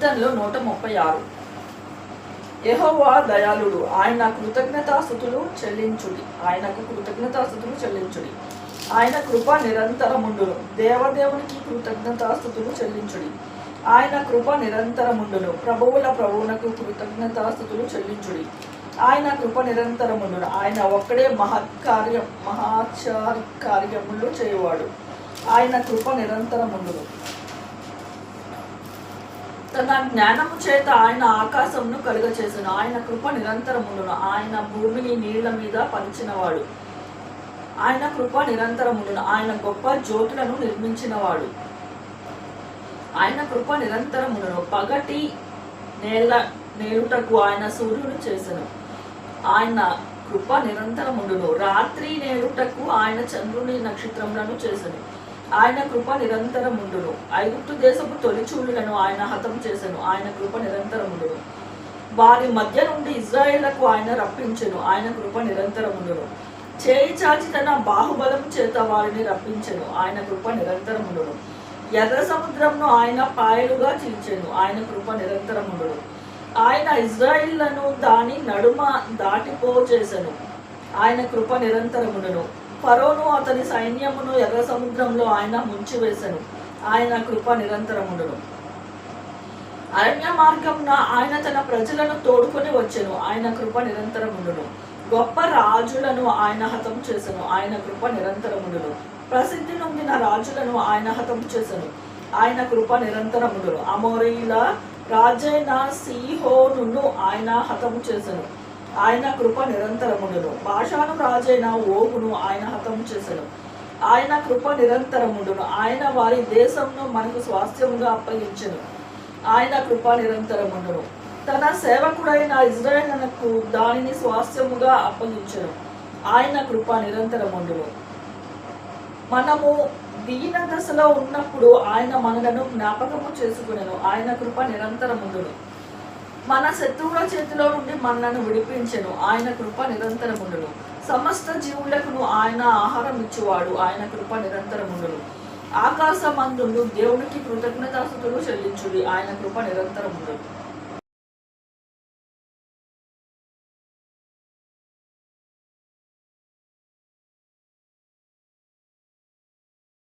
కీర్తనలు 136. యెహోవా దయాళుడు, ఆయన కృతజ్ఞతాస్తుతులు చెల్లించుడి. ఆయనకు కృతజ్ఞతాస్తుతులు చెల్లించుడి. ఆయన కృప నిరంతరముండును. దేవదేవునికి కృతజ్ఞతాస్తుతులు చెల్లించుడి. ఆయన కృప నిరంతరముండును. ప్రభువుల ప్రభువునకు కృతజ్ఞతాస్తుతులు చెల్లించుడి. ఆయన కృప నిరంతరముండును. ఆయన ఒక్కడే మహాచార్యములు చేయువాడు. ఆయన కృప నిరంతరముండును. తన జ్ఞానము చేత ఆయన ఆకాశమును కలుగచేసెను. ఆయన కృప నిరంతరముండును. ఆయన భూమిని నీళ్ల మీద పరిచినవాడు. ఆయన కృప నిరంతరముండును. ఆయన గొప్ప జ్యోతులను నిర్మించినవాడు. ఆయన కృప నిరంతరముండును. పగటి నేలుటకు ఆయన సూర్యుడు చేసెను. ఆయన కృప నిరంతరముండును. రాత్రి నేలుటకు ఆయన చంద్రుని నక్షత్రములను చేసెను. ఆయన కృప నిరంతరముండును. ఐగుప్తు దేశపు తొలిచూలులను ఆయన హతం చేసెను. ఆయన కృప నిరంతరముండును. వారి మధ్య నుండి ఇజ్రాయేళ్లకు ఆయన రప్పించెను. ఆయన కృప నిరంతరముండును. చేయి చాచి తన బాహుబలం చేత వారిని రప్పించెను. ఆయన కృప నిరంతరముండును. ఎర్ర సముద్రంను ఆయన పాయలుగా చీల్చెను. ఆయన కృప నిరంతరముండును. ఆయన ఇజ్రాయిళ్లను దాని నడుమ దాటిపోచేసెను. ఆయన కృప నిరంతరముండును. ఫరోను అతని సైన్యమును ఎర్ర సముద్రంలో ఆయన ముంచివేసెను. ఆయన కృప నిరంతరముండును. అరణ్య మార్గమున ఆయన తన ప్రజలను తోడుకొని వచ్చెను. ఆయన కృప నిరంతరముండును. గొప్ప రాజులను ఆయన హతం చేసెను. ఆయన కృప నిరంతరముండును. ప్రసిద్ధి నొందిన రాజులను ఆయన హతం చేసెను. ఆయన కృప నిరంతరముండును. అమోరీల రాజైన సీహోనును ఆయన హతము చేసెను. ఆయన కృప నిరంతరముండును. బాషాను రాజైన ఓగును ఆయన హతము చేసెను. ఆయన కృప నిరంతరముండును. ఆయన వారి దేశంను మనకు స్వాస్థ్యముగా అప్పగించెను. ఆయన కృప నిరంతరముండును. తన సేవకుడైన ఇజ్రాయేలునకు దానిని స్వాస్థ్యముగా అప్పగించెను. ఆయన కృప నిరంతరముండును. మనము దీన దశలో ఉన్నప్పుడు ఆయన మనలను జ్ఞాపకము చేసుకునెను. ఆయన కృప నిరంతరముండును. మన శత్రువుల చేతిలో నుండి మనలను విడిపించెను. ఆయన కృప నిరంతరముండును. సమస్త జీవులకును ఆయన ఆహారం ఇచ్చువాడు. ఆయన కృప నిరంతరముండును. ఆకాశమందుండు దేవునికి కృతజ్ఞతాస్తుతులు చెల్లించుడి. ఆయన కృప నిరంతరముండును.